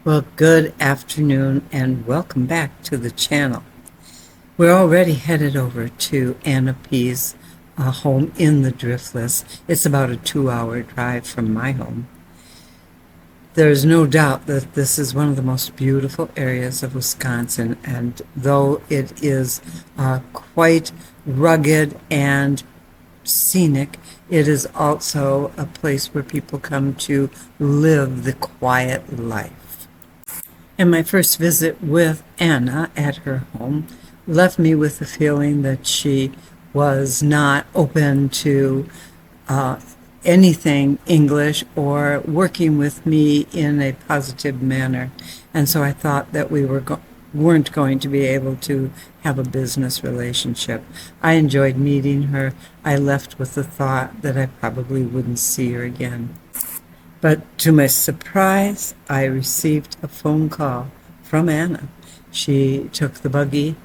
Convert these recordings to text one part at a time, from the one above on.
Well, good afternoon and welcome back to the channel. We're already headed over to Anna P's home in the Driftless. It's about a 2-hour drive from my home. There's no doubt that this is one of the most beautiful areas of Wisconsin, and though it is quite rugged and scenic, it is also a place where people come to live the quiet life. And my first visit with Anna at her home left me with the feeling that she was not open to anything English or working with me in a positive manner. And so I thought that we weren't going to be able to have a business relationship. I enjoyed meeting her. I left with the thought that I probably wouldn't see her again. But to my surprise, I received a phone call from Anna. She took the buggy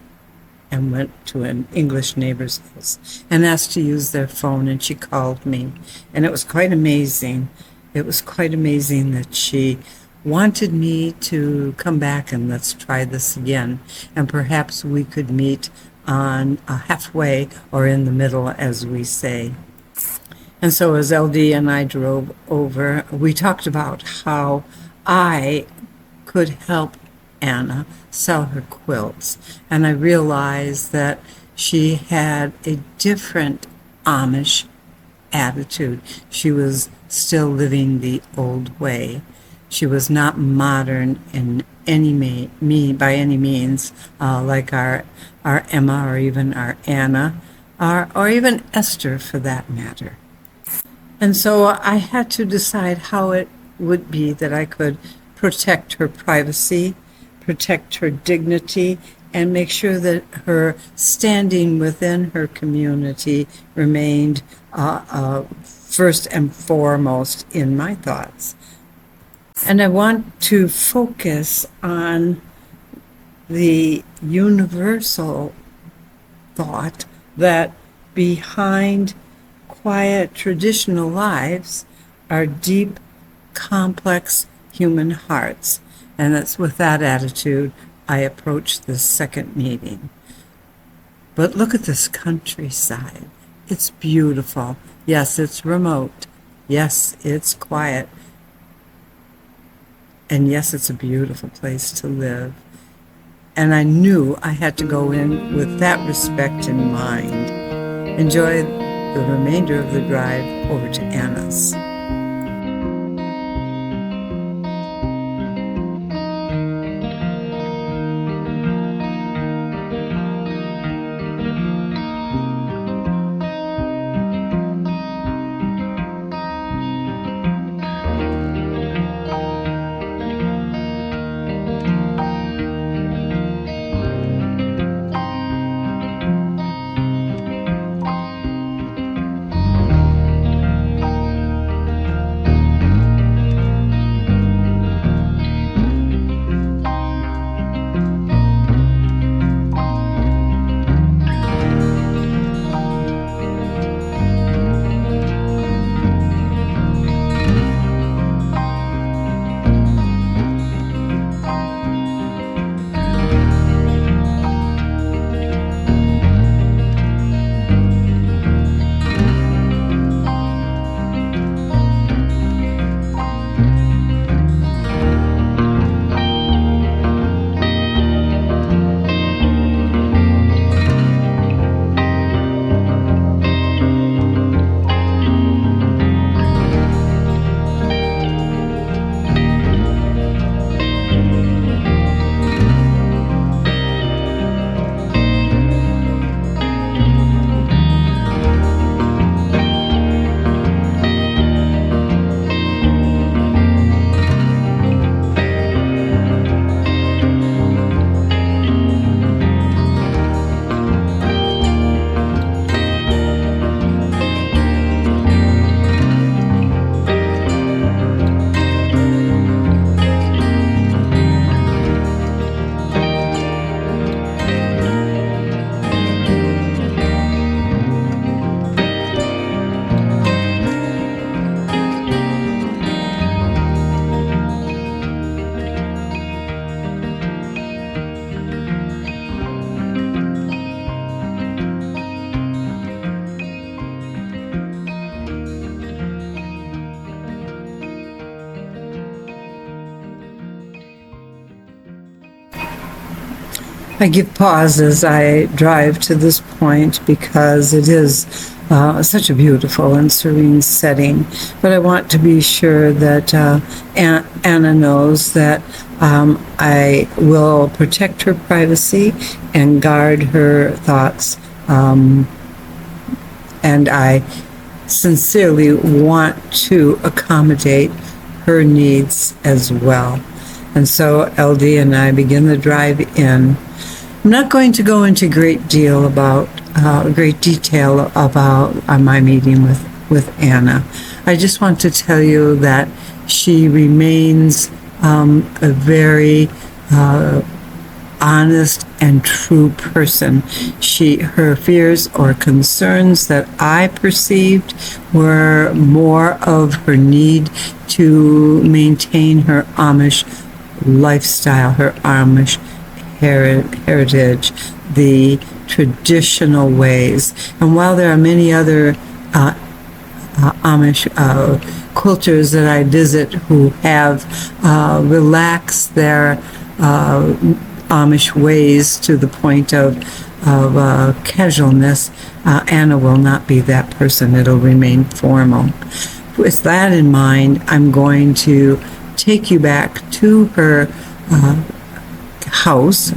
and went to an English neighbor's house and asked to use their phone, and she called me. And it was quite amazing. It was quite amazing that she wanted me to come back and let's try this again. And perhaps we could meet on halfway or in the middle, as we say. And so as LD and I drove over, we talked about how I could help Anna sell her quilts. And I realized that she had a different Amish attitude. She was still living the old way. She was not modern in by any means, like our Emma or even our Anna, or even Esther for that matter. And so I had to decide how it would be that I could protect her privacy, protect her dignity, and make sure that her standing within her community remained first and foremost in my thoughts. And I want to focus on the universal thought that behind quiet traditional lives are deep, complex human hearts. And it's with that attitude I approached this second meeting. But look at this countryside. It's beautiful. Yes, it's remote. Yes, it's quiet. And yes, it's a beautiful place to live. And I knew I had to go in with that respect in mind. Enjoy the remainder of the drive over to Anna's. I give pause as I drive to this point because it is such a beautiful and serene setting. But I want to be sure that Anna knows that I will protect her privacy and guard her thoughts. And I sincerely want to accommodate her needs as well. And so LD and I begin the drive in. I'm not going to go into great detail about my meeting with Anna. I just want to tell you that she remains a very honest and true person. Her fears or concerns that I perceived were more of her need to maintain her Amish lifestyle, her Amish heritage, the traditional ways. And while there are many other Amish quilters that I visit who have relaxed their Amish ways to the point of casualness, Anna will not be that person. It'll remain formal. With that in mind, I'm going to take you back to her house,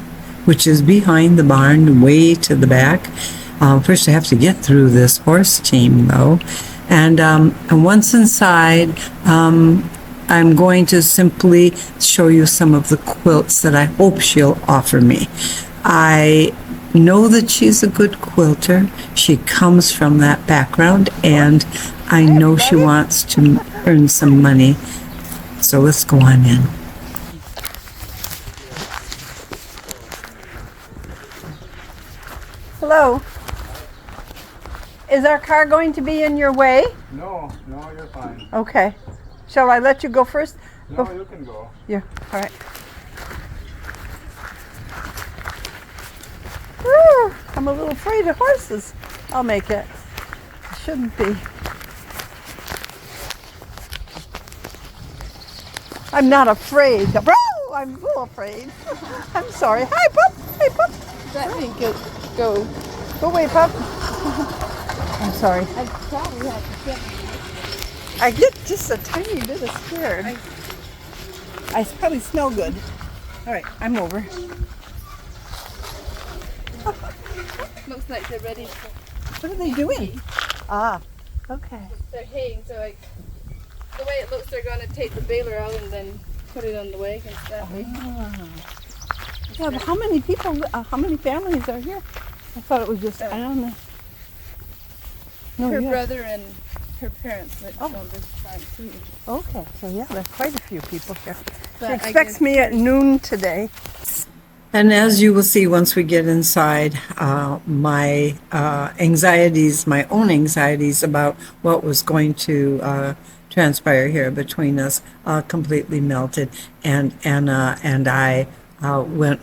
which is behind the barn, way to the back. First, I have to get through this horse team, though. And once inside, I'm going to simply show you some of the quilts that I hope she'll offer me. I know that she's a good quilter. She comes from that background, and I know she wants to earn some money. So let's go on in. Hello. Is our car going to be in your way? No, you're fine. Okay. Shall I let you go first? No, you can go. Yeah, all right. Woo, I'm a little afraid of horses. I'll make it. I shouldn't be. I'm not afraid. Whoa, I'm a little afraid. I'm sorry. Hi, pup. Hey, pup. That didn't go. Go away, pup. I'm sorry. I probably have to get. I get just a tiny bit of scared. I probably smell good. All right, I'm over. Looks like they're ready. What are they doing? Ah, okay. They're haying, so like the way it looks, they're going to take the baler out and then put it on the wagons that way. Yeah, but how many people, how many families are here? I thought it was just, I don't know. No, Her yeah. brother and her parents went Oh. on this time too. Okay, so yeah, there's quite a few people here. But She I expects guess- me at noon today. And as you will see once we get inside, my anxieties, my own anxieties about what was going to transpire here between us, completely melted. And Anna and I went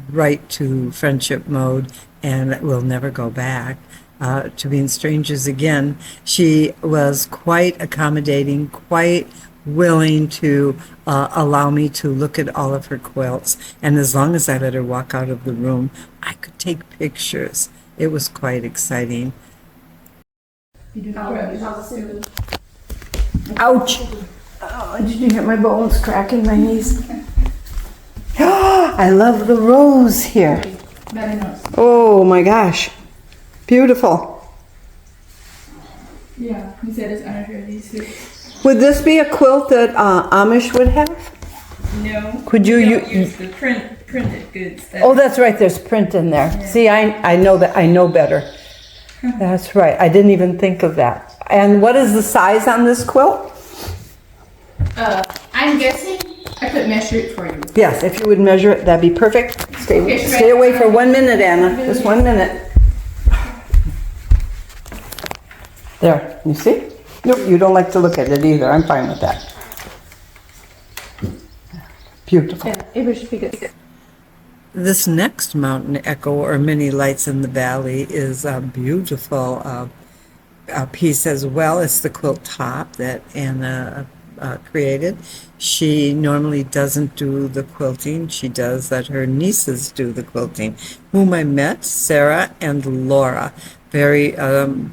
right to friendship mode, and we'll never go back to being strangers again. She was quite accommodating, quite willing to allow me to look at all of her quilts. And as long as I let her walk out of the room, I could take pictures. It was quite exciting. Ouch! Oh, did you hear my bones cracking my knees? I love the rose here. Very nice. Oh my gosh. Beautiful. Yeah, he said it's under her these two. Would this be a quilt that Amish would have? No. Could you we don't u- use the printed goods? That Oh, that's right. There's print in there. Yeah. See, I know that. I know better. That's right. I didn't even think of that. And what is the size on this quilt? I'm guessing I could measure it for you. Yes, if you would measure it, that'd be perfect. Okay, Stay away for 1 minute, Anna. Just 1 minute. There, you see? Nope, you don't like to look at it either. I'm fine with that. Beautiful. Yeah, it should be good. This next mountain echo, or many lights in the valley, is a beautiful piece as well. It's the quilt top that Anna created. She normally doesn't do the quilting. She does let her nieces do the quilting, whom I met, Sarah and Laura. Very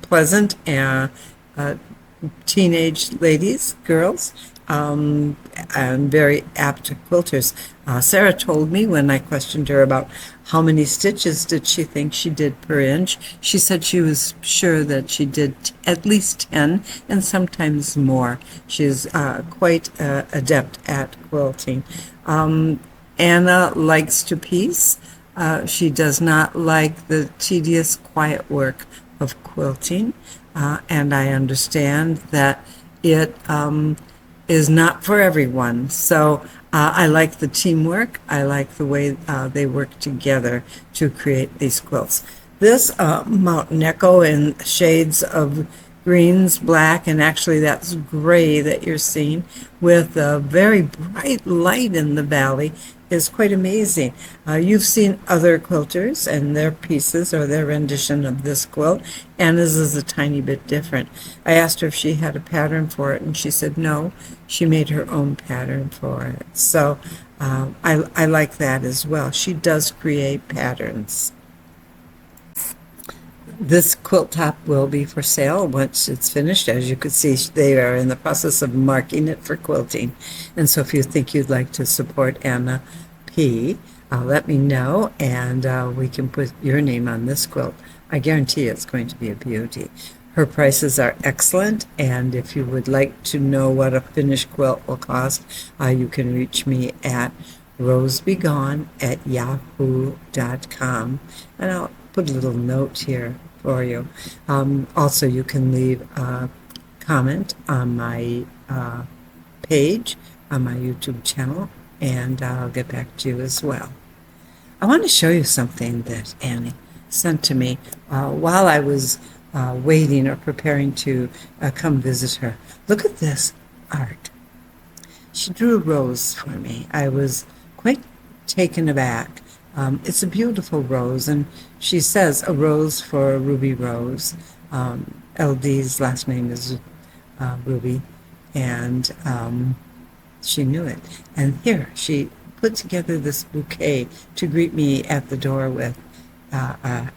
pleasant and teenage ladies, girls, and very apt quilters. Sarah told me when I questioned her about how many stitches did she think she did per inch, she said she was sure that she did at least 10 and sometimes more. She's quite adept at quilting. Anna likes to piece. She does not like the tedious, quiet work of quilting, and I understand that it is not for everyone. So I like the teamwork. I like the way they work together to create these quilts. This Mountain Echo in shades of greens, black, and actually that's gray that you're seeing with a very bright light in the valley is quite amazing. You've seen other quilters and their pieces or their rendition of this quilt, and this is a tiny bit different. I asked her if she had a pattern for it, and she said no, she made her own pattern for it. So I like that as well. She does create patterns. This quilt top will be for sale once it's finished. As you can see, they are in the process of marking it for quilting. And so if you think you'd like to support Anna P., let me know, and we can put your name on this quilt. I guarantee it's going to be a beauty. Her prices are excellent, and if you would like to know what a finished quilt will cost, you can reach me at rosebegone@yahoo.com, and I'll put a little note here for you. Also, you can leave a comment on my page on my YouTube channel, and I'll get back to you as well. I want to show you something that Annie sent to me while I was waiting or preparing to come visit her. Look at this art. She drew a rose for me. I was quite taken aback. It's a beautiful rose, and she says a rose for Ruby Rose. LD's last name is Ruby, and she knew it. And here, she put together this bouquet to greet me at the door with.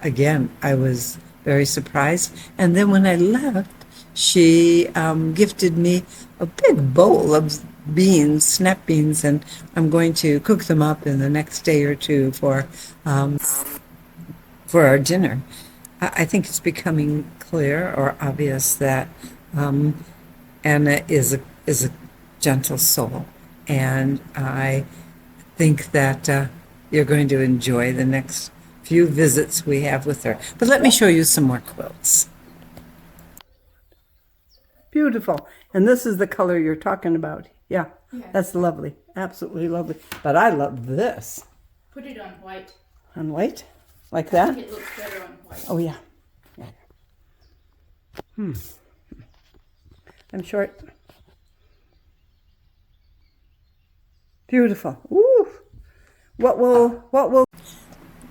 Again, I was very surprised. And then when I left, she gifted me a big bowl of beans, snap beans, and I'm going to cook them up in the next day or two for our dinner. I think it's becoming clear or obvious that Anna is a gentle soul, and I think that you're going to enjoy the next few visits we have with her. But let me show you some more quilts. Beautiful. And this is the color you're talking about. Yeah, that's lovely. Absolutely lovely. But I love this. Put it on white. On white? Like I that? think it looks better on white. Oh, yeah. I'm short. Beautiful. Ooh. What will...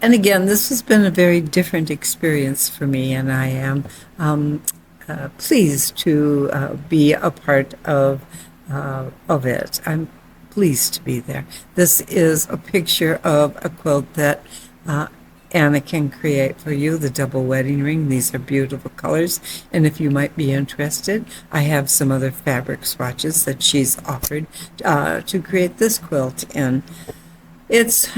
And again, this has been a very different experience for me, and I am pleased to be a part of it. I'm pleased to be there. This is a picture of a quilt that Anna can create for you, the double wedding ring. These are beautiful colors, and if you might be interested, I have some other fabric swatches that she's offered to create this quilt in. It's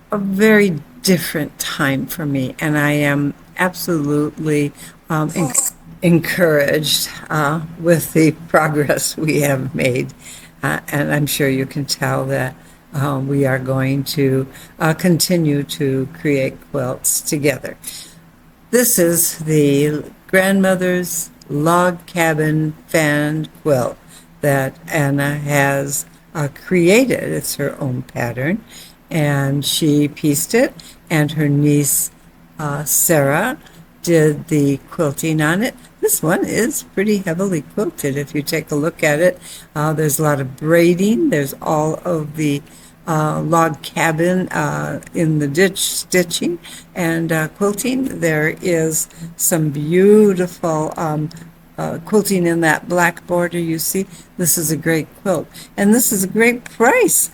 a very different time for me, and I am absolutely encouraged with the progress we have made, and I'm sure you can tell that we are going to continue to create quilts together. This is the grandmother's log cabin fan quilt that Anna has created. It's her own pattern, and she pieced it, and her niece Sarah did the quilting on it. This one is pretty heavily quilted if you take a look at it. There's a lot of braiding. There's all of the log cabin in the ditch stitching and quilting. There is some beautiful quilting in that black border you see. This is a great quilt, and this is a great price.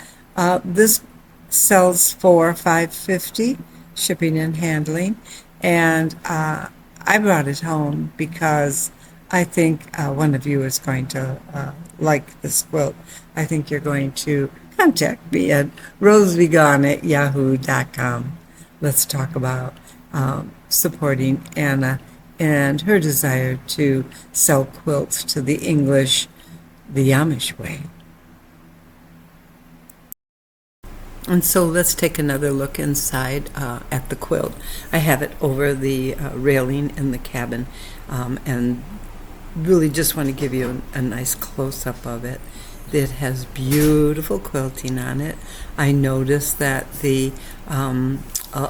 This sells for $5.50, shipping and handling, and I brought it home because I think one of you is going to like this quilt. I think you're going to contact me at rosebegon@yahoo.com. Let's talk about supporting Anna and her desire to sell quilts to the English, the Amish way. And so let's take another look inside at the quilt. I have it over the railing in the cabin, and really just want to give you a nice close-up of it. It has beautiful quilting on it. I noticed that the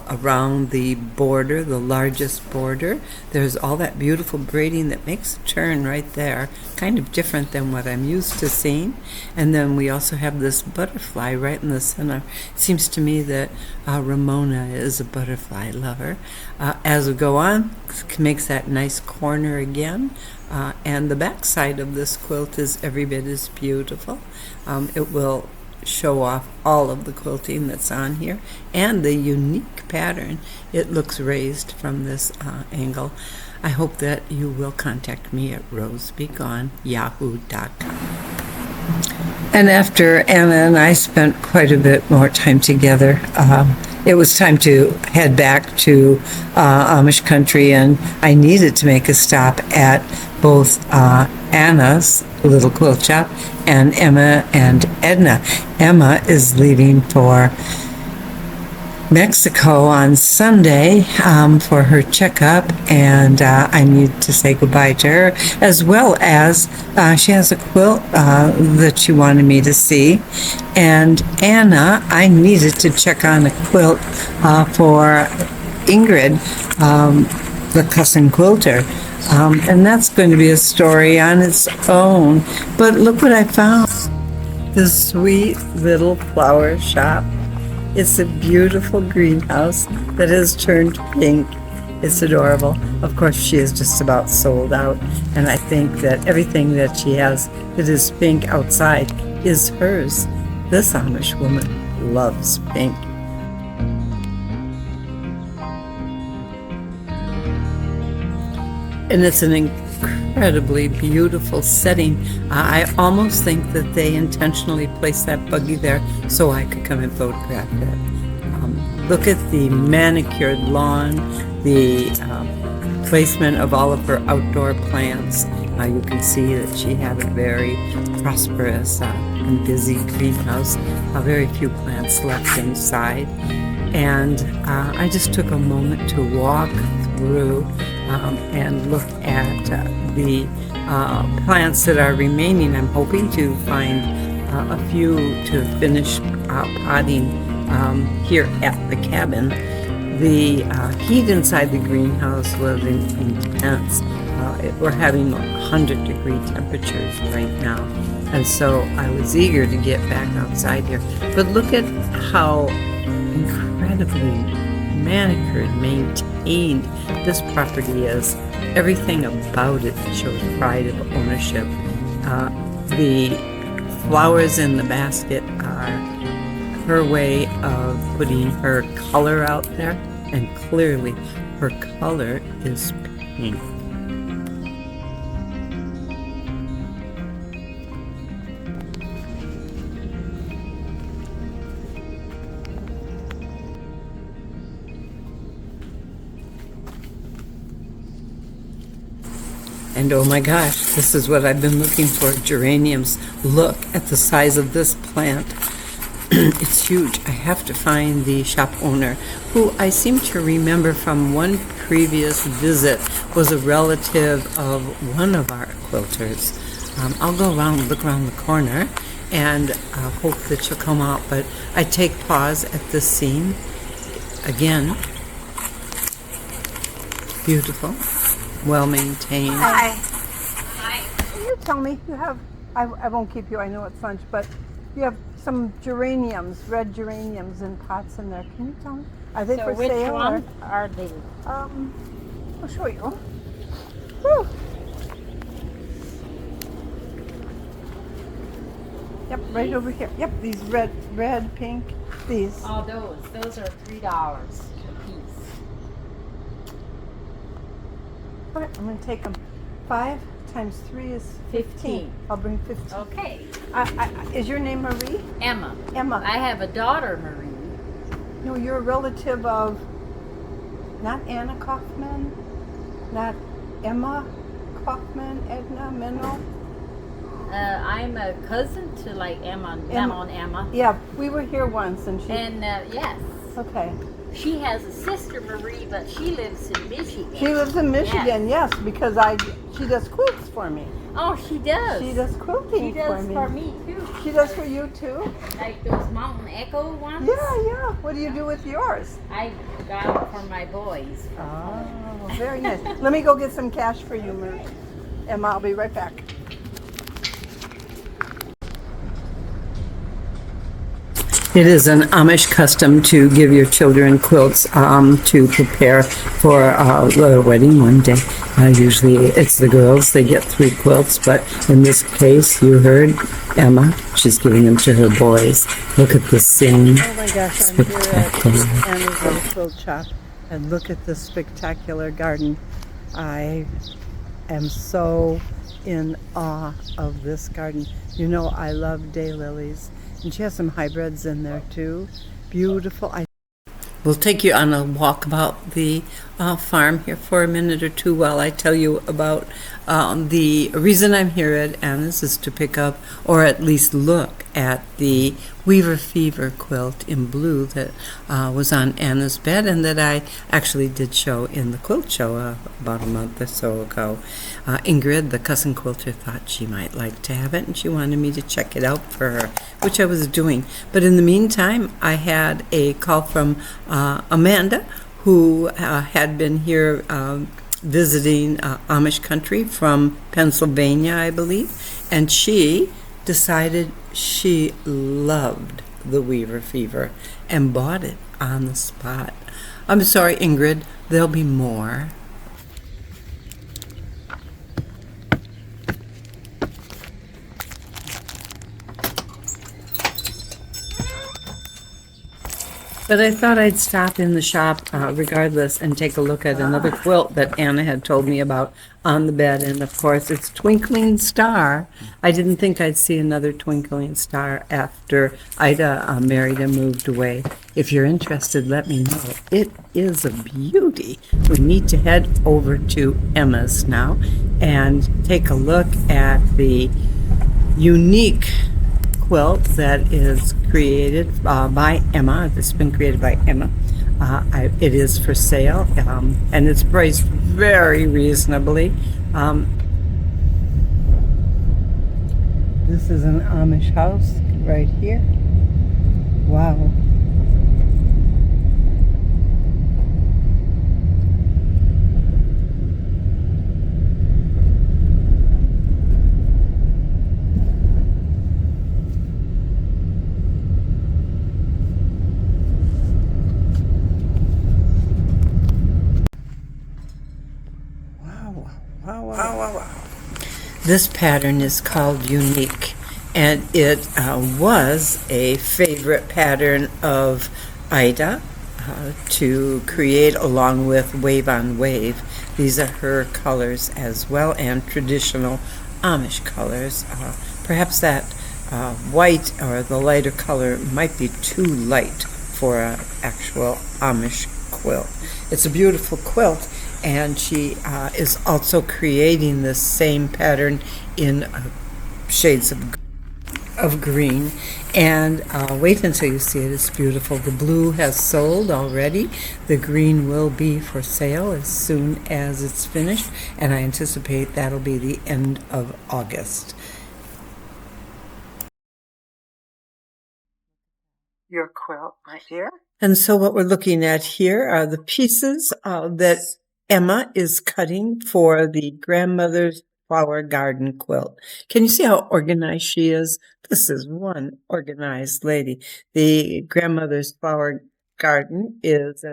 around the border, the largest border, there's all that beautiful braiding that makes a turn right there, kind of different than what I'm used to seeing. And then we also have this butterfly right in the center. It seems to me that Ramona is a butterfly lover. As we go on, it makes that nice corner again. And the back side of this quilt is every bit as beautiful. It will show off all of the quilting that's on here and the unique pattern. It looks raised from this angle. I hope that you will contact me at rosebegon@yahoo.com. And after Anna and I spent quite a bit more time together, it was time to head back to Amish country, and I needed to make a stop at both Anna's little quilt shop and Emma and Edna. Emma is leaving for Mexico on Sunday for her checkup, and I need to say goodbye to her, as well as she has a quilt that she wanted me to see. And Anna, I needed to check on a quilt for Ingrid, the cousin quilter. And that's going to be a story on its own. But look what I found. This sweet little flower shop. It's a beautiful greenhouse that has turned pink. It's adorable. Of course, she is just about sold out. And I think that everything that she has that is pink outside is hers. This Amish woman loves pink. And it's an incredibly beautiful setting. I almost think that they intentionally placed that buggy there so I could come and photograph it. Look at the manicured lawn, the placement of all of her outdoor plants. You can see that she had a very prosperous and busy greenhouse. Very few plants left inside. And I just took a moment to walk through and look at the plants that are remaining. I'm hoping to find a few to finish potting here at the cabin. The heat inside the greenhouse was intense. We're having 100-degree temperatures right now, and so I was eager to get back outside here. But look at how incredibly manicured, maintained this property is. Everything about it shows pride of ownership. The flowers in the basket are her way of putting her color out there, and clearly her color is pink. And oh my gosh, this is what I've been looking for, geraniums. Look at the size of this plant. It's huge. I have to find the shop owner, who I seem to remember from one previous visit was a relative of one of our quilters. I'll go around, look around the corner, and hope that she'll come out. But I take pause at this scene. Again, beautiful. Well-maintained. Hi. Can you tell me, you have, I won't keep you, I know it's lunch, but you have some geraniums, red geraniums in pots in there. Can you tell me? Are they for which sale? one are they? I'll show you. Whew. Yep, right over here. Yep, these red, pink, these. Oh, those are $3 a piece. All right, I'm gonna take them. 5 times 3 is 15. I'll bring 15. Okay. Is your name Marie? Emma. Emma. I have a daughter, Marie. No, you're a relative of not Anna Kaufman, not Emma Kaufman, Edna Minnow. I'm a cousin to like Emma, Mama and Emma. Yeah, we were here once, and she. And yes, Okay. she has a sister, Marie, but she lives in Michigan. She lives in Michigan, yes, because she does quilts for me. Oh, she does. She does quilting She does for for me. me too. She does for you too? Like those Mountain Echo ones. Yeah. What do you do with yours? I got them for my boys. Oh, very nice. Let me go get some cash for you, Emma. I'll be right back. It is an Amish custom to give your children quilts to prepare for the wedding one day. Usually it's the girls, they get 3 quilts, but in this case, you heard Emma, she's giving them to her boys. Look at the scene. Oh my gosh, I'm here at Anna's little quilt shop, and look at this spectacular garden. I am so in awe of this garden. You know, I love daylilies. And she has some hybrids in there too. Beautiful. We'll take you on a walk about the farm here for a minute or two while I tell you about the reason I'm here at Ednas is to pick up or at least look at the Weaver Fever quilt in blue that was on Anna's bed and that I actually did show in the quilt show about a month or so ago. Ingrid, the cousin quilter, thought she might like to have it and she wanted me to check it out for her, which I was doing. But in the meantime, I had a call from Amanda, who had been here visiting Amish country from Pennsylvania, I believe, and she decided she loved the Weaver Fever and bought it on the spot. I'm sorry, Ingrid, there'll be more. But I thought I'd stop in the shop regardless and take a look at another quilt that Anna had told me about on the bed. And of course, it's Twinkling Star. I didn't think I'd see another Twinkling Star after Ida married and moved away. If you're interested, let me know. It is a beauty. We need to head over to Emma's now and take a look at the unique quilt that is created by Emma. It's been created by Emma. It is for sale and it's priced very reasonably. This is an Amish house right here. Wow. Wow. This pattern is called Unique, and it was a favorite pattern of Ida to create along with Wave on Wave. These are her colors as well, and traditional Amish colors. Perhaps that white or the lighter color might be too light for an actual Amish quilt. It's a beautiful quilt, and she is also creating this same pattern in shades of green. And wait until you see it. It's beautiful. The blue has sold already. The green will be for sale as soon as it's finished, and I anticipate that'll be the end of August. Your quilt, my dear. And so what we're looking at here are the pieces that Emma is cutting for the grandmother's flower garden quilt. Can you see how organized she is? This is one organized lady. The grandmother's flower garden is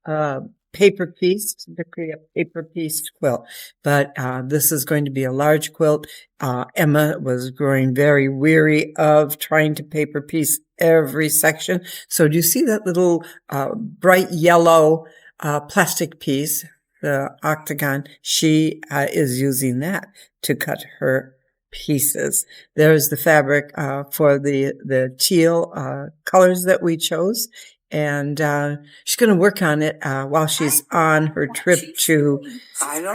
a paper pieced, to create a paper pieced quilt. But this is going to be a large quilt. Emma was growing very weary of trying to paper piece every section. So do you see that little bright yellow plastic piece, the octagon? She is using that to cut her pieces. There's the fabric for the teal colors that we chose. And she's going to work on it while she's on her trip to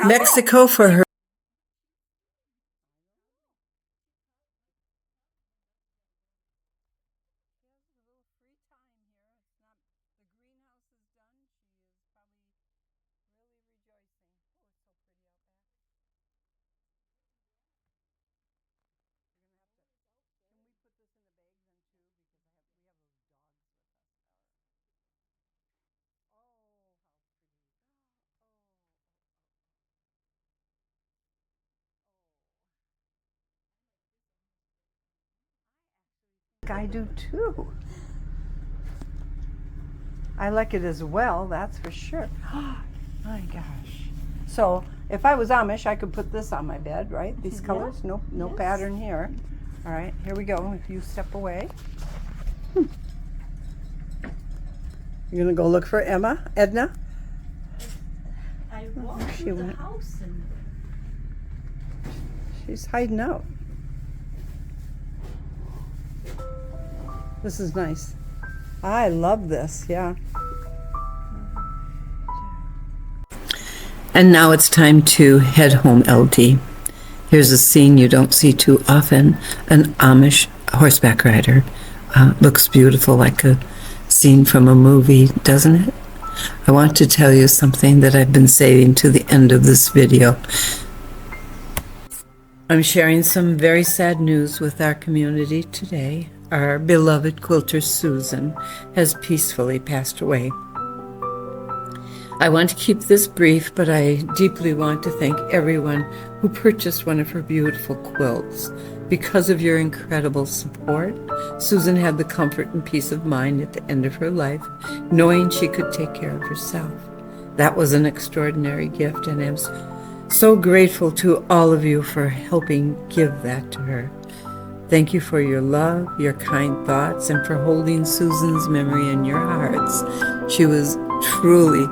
Mexico for her. I do too. I like it as well, that's for sure. My gosh. So if I was Amish, I could put this on my bed, right? These colors, no pattern here. All right, here we go. If you step away. You're gonna go look for Emma, Edna? I walked she through the went. house and She's hiding out. This is nice. I love this, yeah. And now it's time to head home, LD. Here's a scene you don't see too often. An Amish horseback rider. Looks beautiful, like a scene from a movie, doesn't it? I want to tell you something that I've been saving to the end of this video. I'm sharing some very sad news with our community today. Our beloved quilter Susan has peacefully passed away. I want to keep this brief, but I deeply want to thank everyone who purchased one of her beautiful quilts. Because of your incredible support, Susan had the comfort and peace of mind at the end of her life, knowing she could take care of herself. That was an extraordinary gift, and I'm so grateful to all of you for helping give that to her. Thank you for your love, your kind thoughts, and for holding Susan's memory in your hearts. She was truly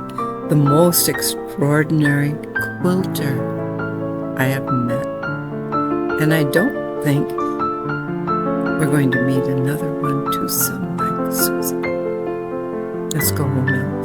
the most extraordinary quilter I have met. And I don't think we're going to meet another one too soon like Susan. Let's go home now.